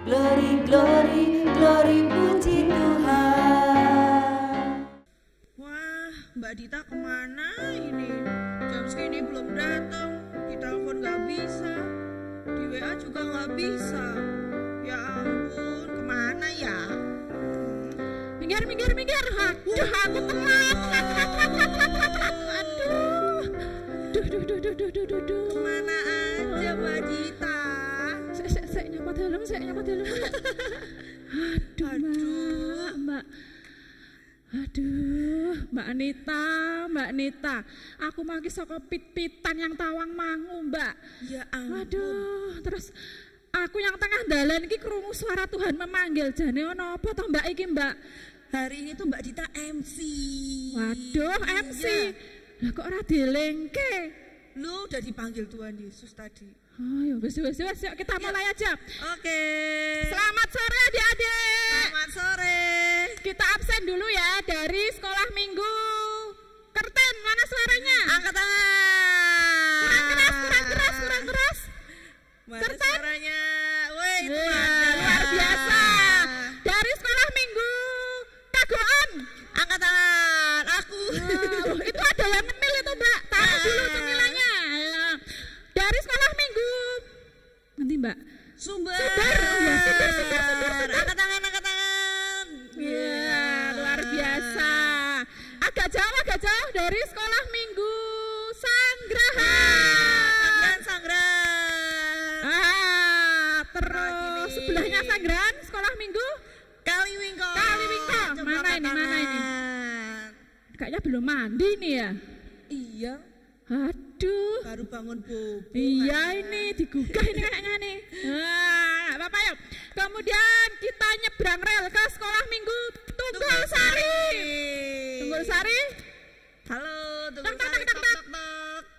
Glory, glory, glory, puji Tuhan. Wah, Mbak Dita kemana ini? Jam segini belum datang. Ditelepon gak bisa, di WA juga gak bisa. Ya ampun, kemana ya? Minggir. Aduh, aku telat. Aduh. Kemana aja Mbak Dita? Saya nyapa dalam. Aduh, Mbak Anita, aku mangki saka pit-pitan yang Tawang Mangu, Mbak. Ya ampun. Aduh, terus aku yang tengah dalan iki krungu suara Tuhan memanggil, jane ono apa to Mbak iki, Mbak? Hari ini tuh Mbak Dita MC. Waduh, MC. Iya. Lah kok ora dilengke? Lu udah dipanggil Tuhan Yesus tadi. Oh ya wes yuk kita mulai aja. Oke. Selamat sore adik-adik. Selamat sore. Kita absen dulu ya dari sekolah minggu. Kerten, mana suaranya? Angkat tangan. Kurang keras. Mana Kerten. suaranya? Woi, itu Iya, ada. luar biasa. Dari sekolah minggu Kagoan. Angkat tangan. Aku. Itu ada yang ngemil itu Mbak. Taruh dulu cemilannya. Dari sekolah minggu. Nanti Mbak. Sumber. Ya, sumber. Angkat tangan. Iya, luar biasa. Agak jauh dari sekolah minggu Sanggrahan. Sanggrahan. Terus sebelahnya Sanggrahan sekolah minggu Kaliwingko. Mana ini? Kayaknya belum mandi nih ya. Iya. Aduh. Baru bangun bobo. Iya ini digugah ini kayaknya nih. Nah, Bapak yuk. Kemudian kita nyebrang rel ke sekolah minggu Tunggul Sari. Halo, Tak.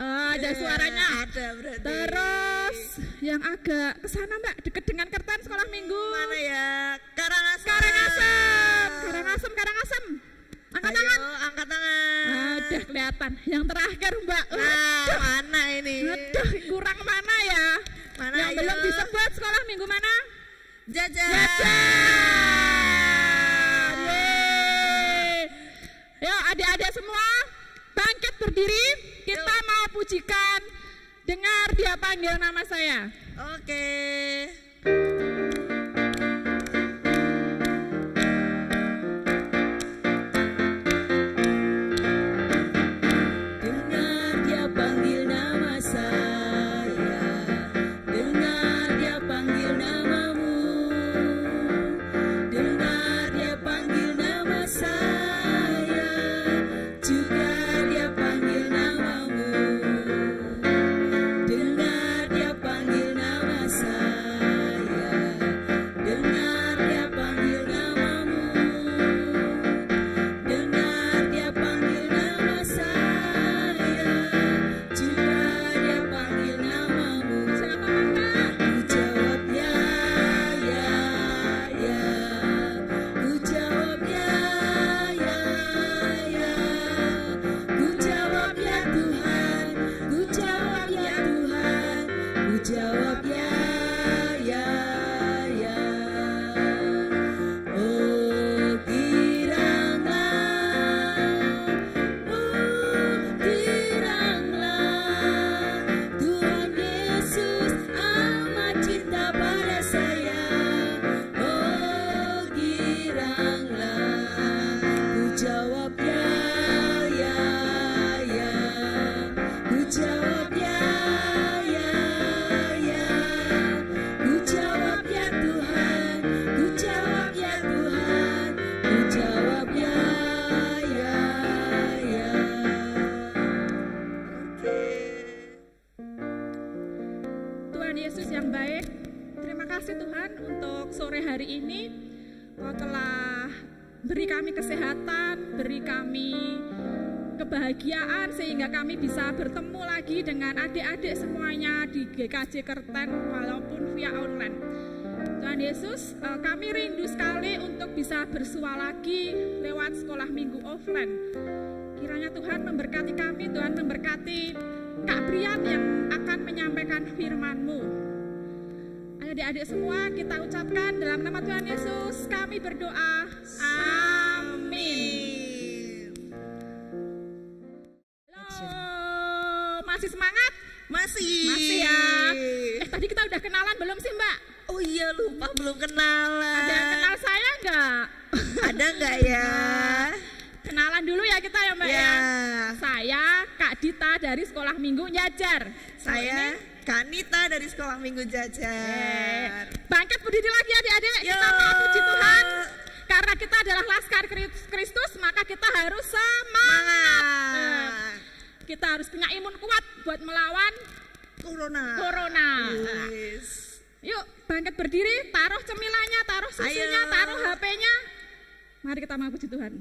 Ada suaranya. Ada berarti. Terus yang agak kesana Mbak, deket dengan kertan sekolah minggu. Mana ya? Karangasem. Angkat tangan. Ada kelihatan. Yang terakhir Mbak. Nah, mana ini? Aduh, kurang mana ya? Mana yang belum disebut sekolah minggu mana? Jajan. Yuk adik-adik semua bangkit berdiri. Kita mau pujikan. Dengar dia panggil nama saya. Oke. Dengar dia panggil nama saya, dengar dia panggil namamu, dengar dia panggil nama saya, juga dia panggil namamu, dengar dia panggil nama saya, dengar dia panggil namamu, dengar dia panggil nama saya, juga dia panggil namamu. Ku jawab ya, ku jawab ya, ku jawab ya Tuhan, ku jawab ya Tuhan, ku jawab ya. Oh giranglah, Tuhan Yesus amat cinta pada saya. Oh giranglah, ku jawab ya, ku jawab ya, ku jawab ya Tuhan, ku jawab ya Tuhan, ku jawab ya. Tuhan Yesus yang baik, terima kasih Tuhan untuk sore hari ini. Kau telah beri kami kesehatan, beri kami kebahagiaan sehingga kami bisa bertemu lagi dengan adik-adik semuanya di GKJ Kerten walaupun via online. Tuhan Yesus, kami rindu sekali untuk bisa bersua lagi lewat sekolah minggu offline. Kiranya Tuhan memberkati kami, Tuhan memberkati Kak Brian yang akan menyampaikan firman-Mu. Ayo Adik-adik semua kita ucapkan dalam nama Tuhan Yesus kami berdoa. Amin. Halo, masih semangat? Masih ya. Tadi kita udah kenalan belum sih Mbak? Oh iya, lupa belum kenalan. Ada yang kenal saya enggak? Ada enggak ya? Kenalan dulu ya kita ya Mbak ya. Saya Kak Dita dari Sekolah Minggu Jajar. Saya Kak Nita dari Sekolah Minggu Jajar. Bangkit berdiri lagi adik-adik. Kita mau puji Tuhan. Karena kita adalah Laskar Kristus, maka kita harus semangat. Kita harus punya imun kuat buat melawan Corona. Yuk bangkit berdiri, taruh cemilannya, taruh susunya, taruh HP-nya. Mari kita mau puji Tuhan.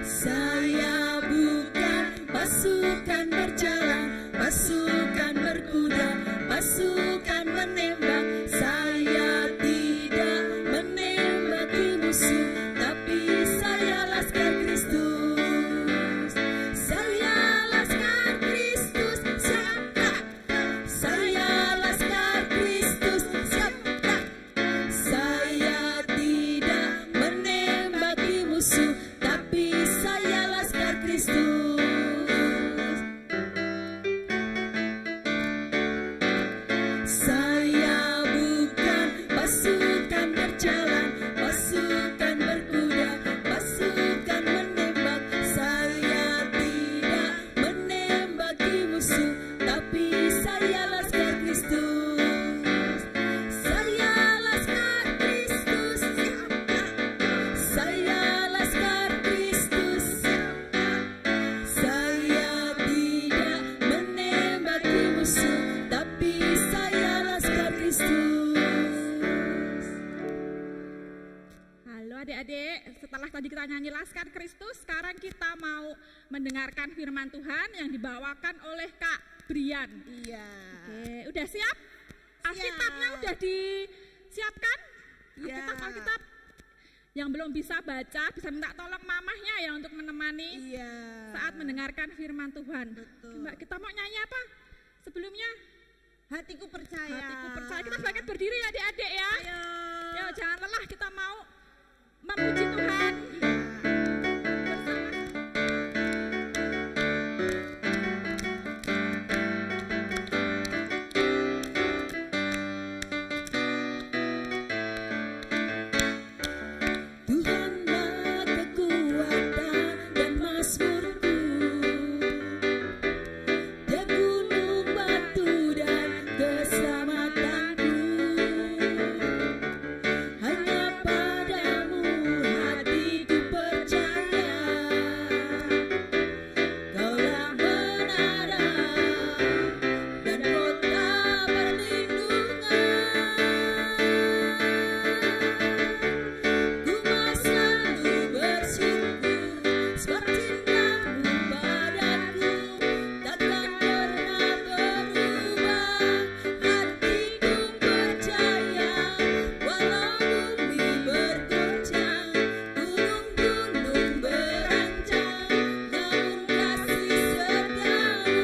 Saya bukan pasukan berjalan, pasukan berkuda, pasukan menembak. Saya tidak menembaki musuh, tapi saya Laskar Kristus. Saya Laskar Kristus, siapa? Saya Laskar Kristus, siapa? Saya tidak menembaki musuh, tapi saya Laskar Kristus. Saya bukan pasukan berjalan, pasukan berkuda, pasukan menembak. Saya tidak menembaki musuh, tapi saya Laskar Kristus. Saya Laskar Kristus, siapa? Saya Laskar Kristus, siapa? Saya tidak menembaki musuh, tapi saya Laskar Kristus. Halo adik-adik, setelah tadi kita nyanyi Laskar Kristus, sekarang kita mau mendengarkan firman Tuhan yang dibawakan oleh Kak Brian. Iya. Oke, udah siap? Alkitabnya udah disiapkan? Alkitab. Yang belum bisa baca, bisa minta tolong mamahnya ya untuk menemani saat mendengarkan firman Tuhan. Mbak, kita mau nyanyi apa sebelumnya? Hatiku percaya. Hatiku percaya. Kita bangkit berdiri ya adik-adik ya. Ayo jangan lelah, kita mau memuji Tuhan. Tuhanlah kekuatan dan mazmurku, Dia gunung batu dan keselamatanku. Hanya padamu hatiku percaya, Kaulah menara dan kota perlindungan. Ku mau selalu bersyukur sebab cintamu padaku takkan pernah berubah. Hatiku percaya walau bumi bergoncang, gunung-gunung berancang, namun kasih setiamu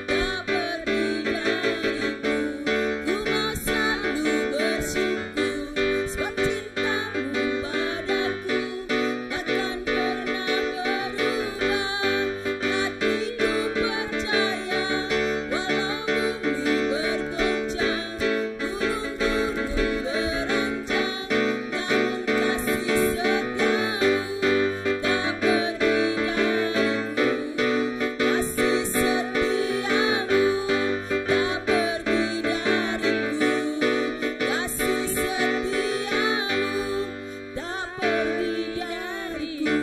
tak pergi dariku. Ku mau selalu bersyukur sebab cintamu padaku takkan pernah berubah. Hatiku percaya walau bumi bergoncang, gunung-gunung berancang, namun kasih setiamu tak pergi dariku. Kasih setiamu tak pergi dariku. Kasih setiamu tak pergi dariku.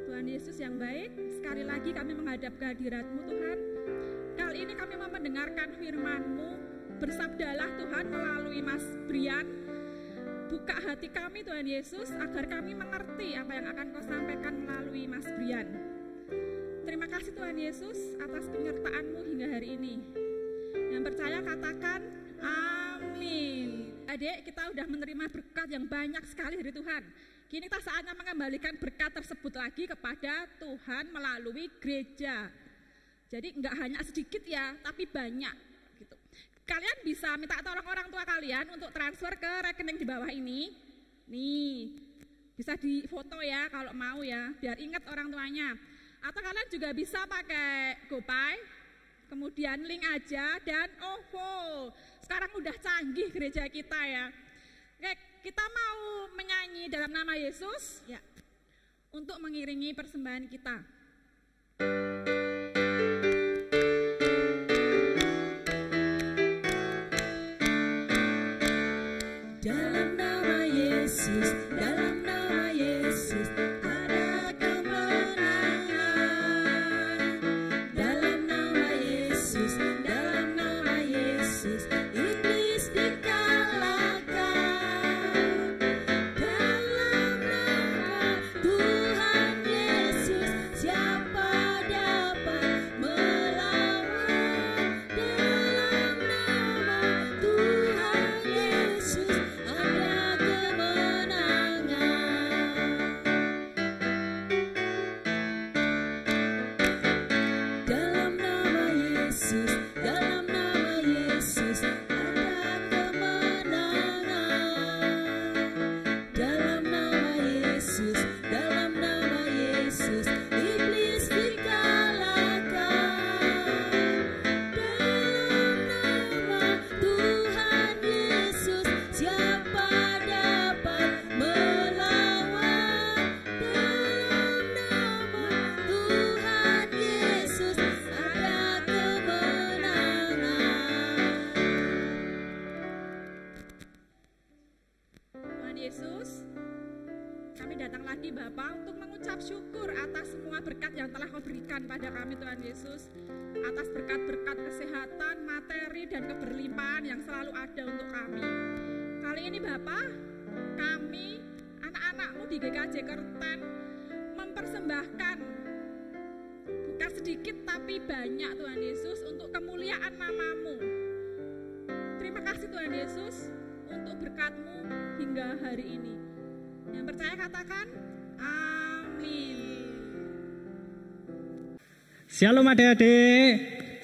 Tuhan Yesus yang baik, sekali lagi kami menghadap kehadirat-Mu Tuhan. Kali ini kami mau mendengarkan firman-Mu. Bersabdalah Tuhan melalui Mas Brian. Buka hati kami Tuhan Yesus agar kami mengerti apa yang akan Kau sampaikan melalui Mas Brian. Terima kasih Tuhan Yesus atas penyertaan-Mu hingga hari ini. Yang percaya katakan amin. Adik, kita udah menerima berkat yang banyak sekali dari Tuhan. Kini kita saatnya mengembalikan berkat tersebut lagi kepada Tuhan melalui gereja. Jadi enggak hanya sedikit ya, tapi banyak gitu. Kalian bisa minta tolong orang tua kalian untuk transfer ke rekening di bawah ini. Nih, bisa difoto ya kalau mau ya, biar ingat orang tuanya. Atau kalian juga bisa pakai GoPay, kemudian link aja dan OVO. Sekarang udah canggih gereja kita ya. Oke, kita mau menyanyi dalam nama Yesus ya, untuk mengiringi persembahan kita. Dalam nama Yesus, dalam nama Yesus, ada kemenangan. Dalam nama Yesus, dalam nama Yesus, iblis dikalahkan. Dalam nama Tuhan Yesus, siapa dapat melawan? Dalam nama Tuhan Yesus, ada kemenangan. Dalam nama Yesus, dalam nama Yesus, ada kemenangan. Dalam nama Yesus, dalam nama Yesus, iblis dikalahkan. Dalam nama Tuhan Yesus, siapa dapat melawan? Dalam nama Tuhan Yesus, ada kemenangan. Tuhan Yesus, kami datang lagi Bapa untuk mengucap syukur atas semua berkat yang telah Kau berikan pada kami Tuhan Yesus. Atas berkat-berkat kesehatan, materi, dan keberlimpahan yang selalu ada untuk kami. Kali ini Bapa, kami anak-anak-Mu di GKJ Kerten mempersembahkan bukan sedikit tapi banyak Tuhan Yesus untuk kemuliaan nama-Mu. Terima kasih Tuhan Yesus untuk berkat-Mu hingga hari ini. Yang percaya katakan amin. Shalom adik-adik,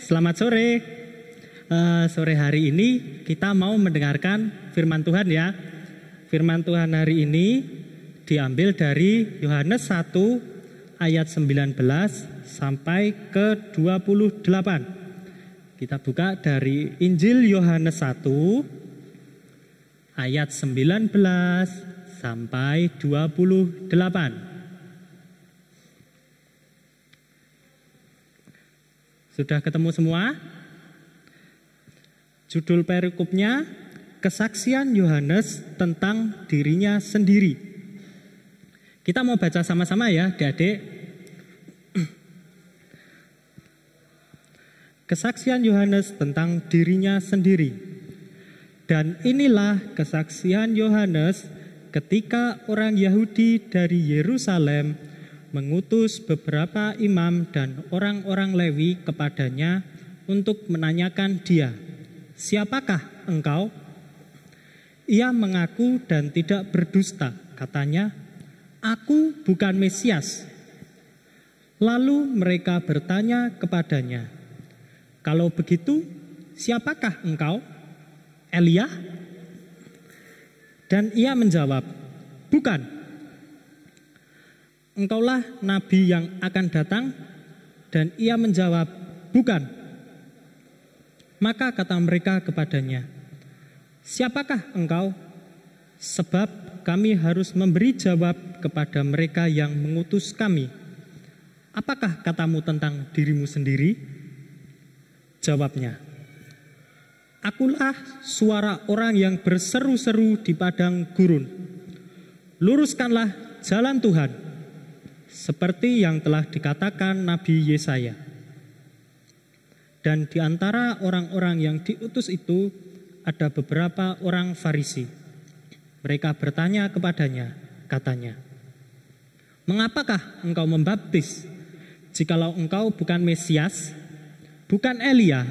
selamat sore. Sore hari ini kita mau mendengarkan firman Tuhan ya. Firman Tuhan hari ini diambil dari Yohanes 1 ayat 19 sampai ke 28. Kita buka dari Injil Yohanes 1 ayat 19 sampai 28. Sudah ketemu semua? Judul perikopnya, kesaksian Yohanes tentang dirinya sendiri. Kita mau baca sama-sama ya, adik-adik. Kesaksian Yohanes tentang dirinya sendiri. Dan inilah kesaksian Yohanes ketika orang Yahudi dari Yerusalem mengutus beberapa imam dan orang-orang Lewi kepadanya untuk menanyakan dia, "Siapakah engkau?" Ia mengaku dan tidak berdusta, katanya, "Aku bukan Mesias." Lalu mereka bertanya kepadanya, "Kalau begitu, siapakah engkau? Elia?" Dan ia menjawab, "Bukan." "Engkaulah nabi yang akan datang?" Dan ia menjawab, "Bukan." Maka kata mereka kepadanya, "Siapakah engkau? Sebab kami harus memberi jawab kepada mereka yang mengutus kami. Apakah katamu tentang dirimu sendiri?" Jawabnya, "Akulah suara orang yang berseru-seru di padang gurun. Luruskanlah jalan Tuhan, seperti yang telah dikatakan Nabi Yesaya." Dan di antara orang-orang yang diutus itu ada beberapa orang Farisi. Mereka bertanya kepadanya, katanya, "Mengapakah engkau membaptis, jikalau engkau bukan Mesias, bukan Elia,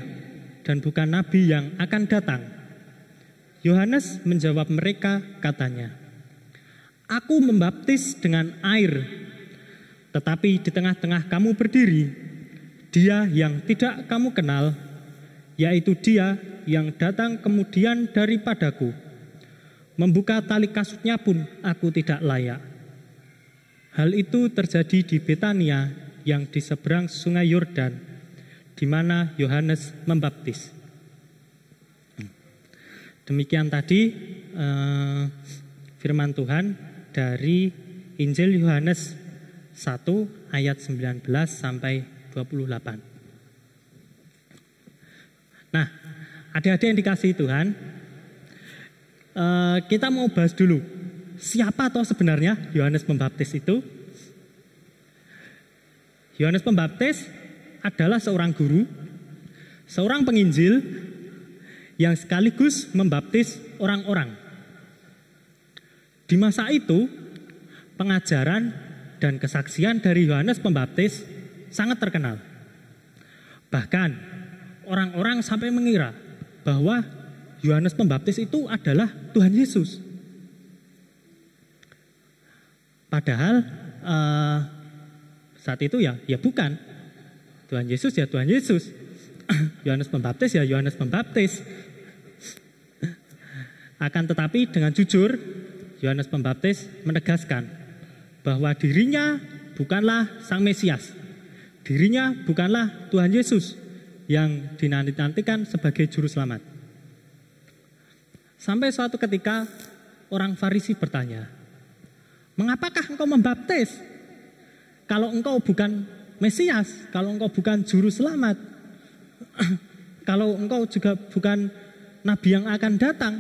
dan bukan nabi yang akan datang. Yohanes menjawab mereka, katanya, "Aku membaptis dengan air, tetapi di tengah-tengah kamu berdiri Dia yang tidak kamu kenal, yaitu Dia yang datang kemudian daripadaku. Membuka tali kasutnya pun aku tidak layak." Hal itu terjadi di Betania yang di seberang sungai Yordan, di mana Yohanes membaptis. Demikian tadi firman Tuhan dari Injil Yohanes 1 ayat 19 sampai 28. Nah, adik-adik yang dikasihi Tuhan, kita mau bahas dulu, siapa toh sebenarnya Yohanes Pembaptis itu? Yohanes Pembaptis adalah seorang guru, seorang penginjil yang sekaligus membaptis orang-orang. Di masa itu, pengajaran dan kesaksian dari Yohanes Pembaptis sangat terkenal. Bahkan, orang-orang sampai mengira bahwa Yohanes Pembaptis itu adalah Tuhan Yesus. Padahal saat itu ya bukan. Tuhan Yesus ya Tuhan Yesus. Yohanes Pembaptis ya Yohanes Pembaptis. Akan tetapi dengan jujur, Yohanes Pembaptis menegaskan bahwa dirinya bukanlah Sang Mesias. Dirinya bukanlah Tuhan Yesus yang dinanti-nantikan sebagai juru selamat. Sampai suatu ketika orang Farisi bertanya, "Mengapakah engkau membaptis? Kalau engkau bukan Mesias, kalau engkau bukan juru selamat, kalau engkau juga bukan nabi yang akan datang."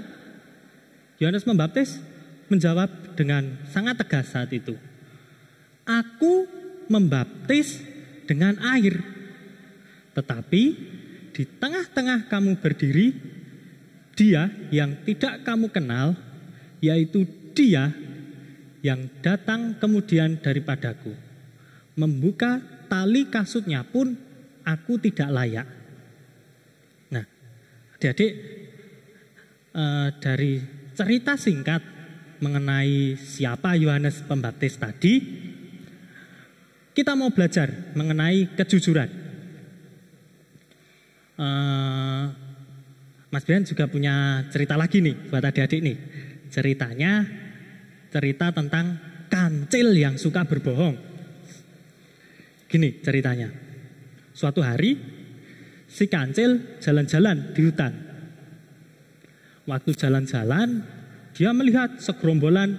Yohanes Pembaptis menjawab dengan sangat tegas saat itu, "Aku membaptis dengan air, tetapi di tengah-tengah kamu berdiri Dia yang tidak kamu kenal, yaitu Dia yang datang kemudian daripadaku. Membuka tali kasutnya pun aku tidak layak." Nah, adik-adik, dari cerita singkat mengenai siapa Yohanes Pembaptis tadi, kita mau belajar mengenai kejujuran. Mas Brian juga punya cerita lagi nih buat adik-adik nih. Ceritanya cerita tentang kancil yang suka berbohong. Gini ceritanya. Suatu hari si kancil jalan-jalan di hutan. Waktu jalan-jalan dia melihat segerombolan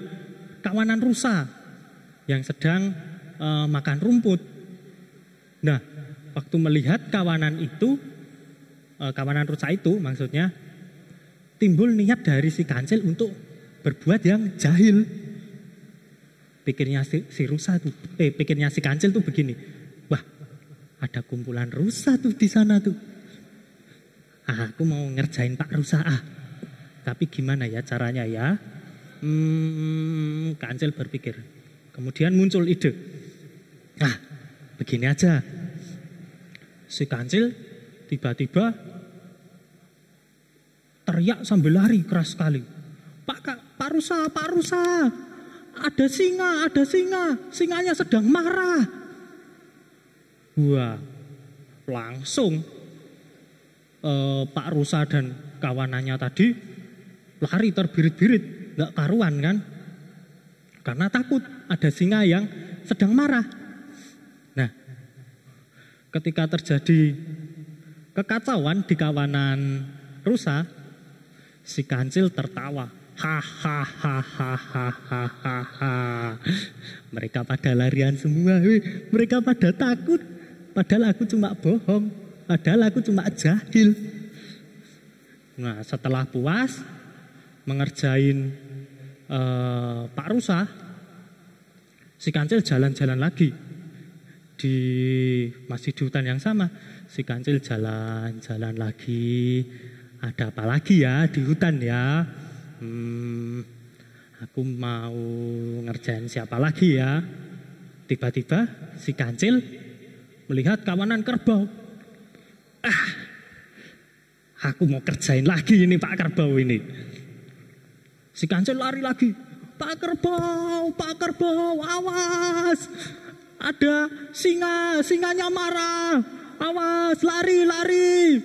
kawanan rusa yang sedang makan rumput. Nah, waktu melihat kawanan rusa itu maksudnya, timbul niat dari si kancil untuk berbuat yang jahil. Pikirnya pikirnya si kancil tuh begini, wah, ada kumpulan rusa tuh di sana tuh. Aku mau ngerjain Pak Rusa. Tapi gimana ya caranya ya? Kancil berpikir. Kemudian muncul ide. Begini aja. Si kancil tiba-tiba teriak sambil lari keras sekali. Pak Rusa, ada singa, singanya sedang marah. Wah, langsung Pak Rusa dan kawanannya tadi lari terbirit-birit, gak karuan kan? Karena takut ada singa yang sedang marah. Nah, ketika terjadi kekacauan di kawanan rusa, si kancil tertawa. Hahaha. Mereka pada larian semua. Mereka pada takut. Padahal aku cuma bohong. Padahal aku cuma jahil. Nah, setelah puas mengerjain Pak Rusa, si kancil jalan-jalan lagi. Masih di hutan yang sama. Si kancil jalan-jalan lagi. Ada apa lagi ya di hutan ya? Aku mau ngerjain siapa lagi ya? Tiba-tiba si kancil melihat kawanan kerbau. Aku mau kerjain lagi ini Pak Kerbau ini. Si Kancil lari lagi. Pak Kerbau, awas. Ada singanya marah. Awas, lari.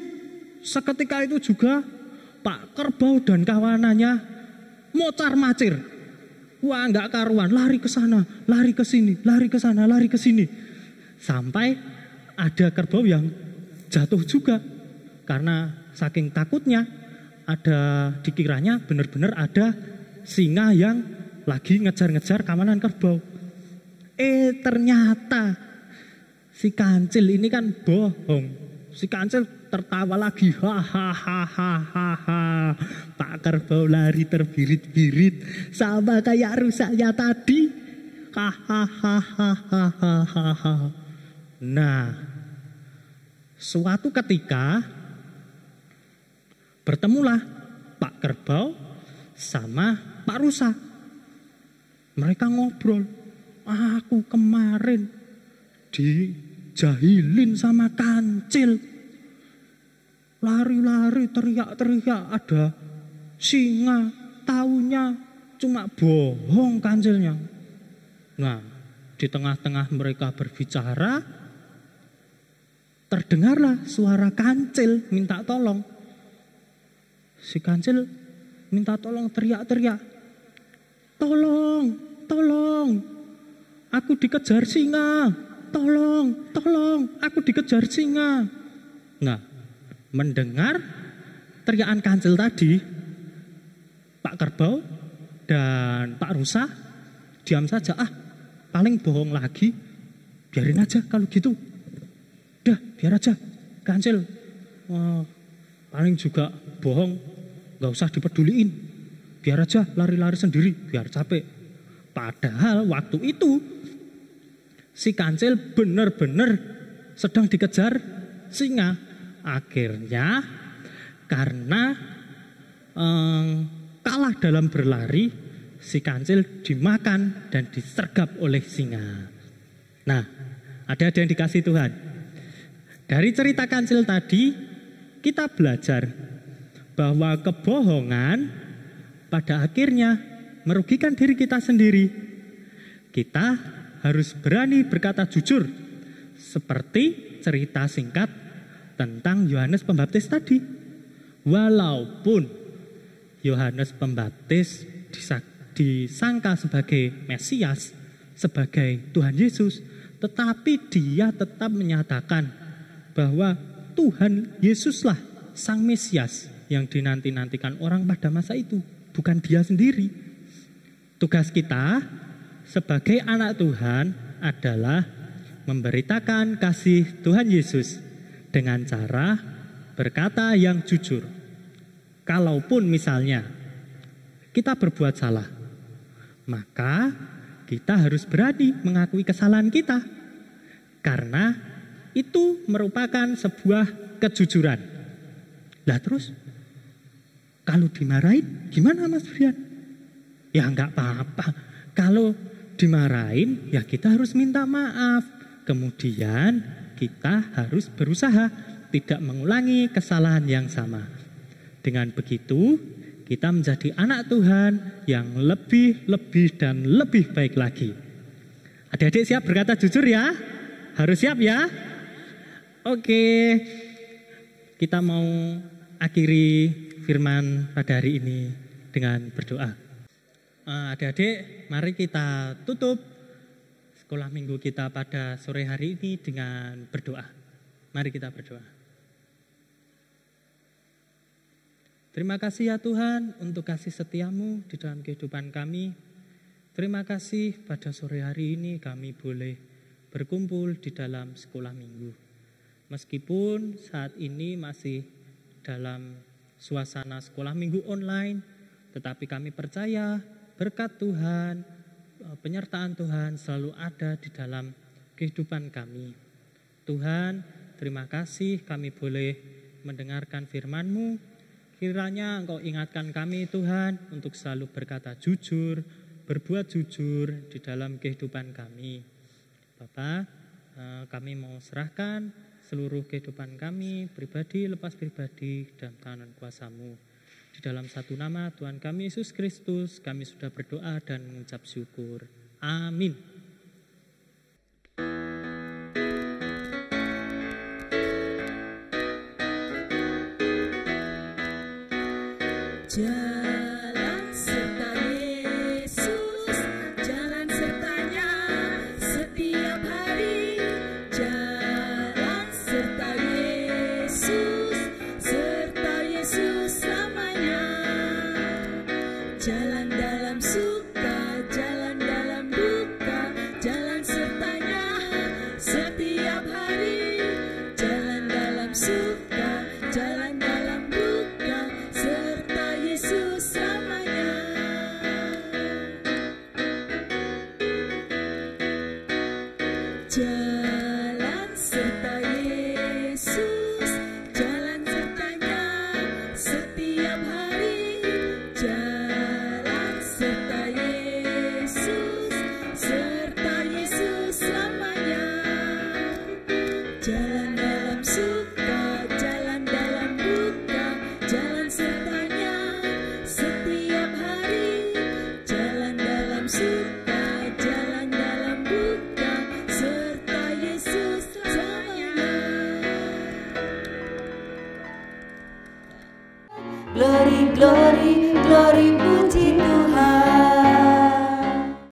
Seketika itu juga Pak Kerbau dan kawanannya mocar-macir. Wah, enggak karuan, lari ke sana, lari ke sini, lari ke sana, lari ke sini. Sampai ada kerbau yang jatuh juga. Karena saking takutnya, ada dikiranya benar-benar ada singa yang lagi ngejar-ngejar kawanan kerbau. Ternyata si Kancil ini kan bohong. Si Kancil tertawa lagi, hahaha. Pak Kerbau lari terbirit-birit sama kayak rusaknya tadi. Hahaha. Nah, suatu ketika bertemulah Pak Kerbau sama Pak Rusa. Mereka ngobrol. Aku kemarin dijahilin sama Kancil. Lari-lari, teriak-teriak, ada singa, taunya cuma bohong Kancilnya. Nah, di tengah-tengah mereka berbicara, terdengarlah suara Kancil minta tolong. Si Kancil minta tolong, teriak-teriak. Tolong, aku dikejar singa. Tolong, aku dikejar singa. Nah, mendengar teriakan Kancil tadi, Pak Kerbau dan Pak Rusa diam saja. Paling bohong lagi, biarin aja kalau gitu. Udah, biar aja. Kancil paling juga bohong, gak usah dipeduliin. Biar aja lari-lari sendiri, biar capek. Padahal waktu itu si Kancil benar-benar sedang dikejar singa. Akhirnya karena kalah dalam berlari, si Kancil dimakan dan disergap oleh singa. Nah, ada yang dikasih Tuhan. Dari cerita Kancil tadi, kita belajar bahwa kebohongan pada akhirnya merugikan diri kita sendiri. Kita harus berani berkata jujur, seperti cerita singkat tentang Yohanes Pembaptis tadi. Walaupun Yohanes Pembaptis disangka sebagai Mesias, sebagai Tuhan Yesus, tetapi dia tetap menyatakan bahwa Tuhan Yesuslah Sang Mesias yang dinanti-nantikan orang pada masa itu, bukan dia sendiri. Tugas kita sebagai anak Tuhan adalah memberitakan kasih Tuhan Yesus dengan cara berkata yang jujur. Kalaupun misalnya kita berbuat salah, maka kita harus berani mengakui kesalahan kita, karena itu merupakan sebuah kejujuran. Lah terus, kalau dimarahin gimana Mas Brian? Ya enggak apa-apa. Kalau dimarahin ya kita harus minta maaf. Kemudian kita harus berusaha tidak mengulangi kesalahan yang sama. Dengan begitu, kita menjadi anak Tuhan yang lebih dan lebih baik lagi. Adik-adik siap berkata jujur ya? Harus siap ya? Oke, kita mau akhiri firman pada hari ini dengan berdoa. Adik-adik, mari kita tutup sekolah minggu kita pada sore hari ini dengan berdoa. Mari kita berdoa. Terima kasih ya Tuhan untuk kasih setiamu di dalam kehidupan kami. Terima kasih pada sore hari ini kami boleh berkumpul di dalam sekolah minggu. Meskipun saat ini masih dalam suasana sekolah minggu online, tetapi kami percaya berkat Tuhan, penyertaan Tuhan selalu ada di dalam kehidupan kami. Tuhan, terima kasih kami boleh mendengarkan firman-Mu. Kiranya Engkau ingatkan kami Tuhan untuk selalu berkata jujur, berbuat jujur di dalam kehidupan kami. Bapa, kami mau serahkan seluruh kehidupan kami, pribadi lepas pribadi, dalam tangan kuasa-Mu. Di dalam satu nama Tuhan kami Yesus Kristus, kami sudah berdoa dan mengucap syukur. Amin. Jalan serta Yesus, jalan sertanya setiap hari. Jalan serta Yesus selamanya. Jalan dalam suka, jalan dalam duka, jalan sertanya setiap hari. Jalan dalam suka, jalan dalam duka, serta Yesus selamanya. Jalan serta Yesus, jalan sertanya setiap hari. Jalan serta Yesus selamanya. Jalan dalam suka, jalan dalam duka, jalan sertanya setiap hari. Jalan dalam suka, jalan dalam duka, serta Yesus selamanya. Glory, glory, glory, puji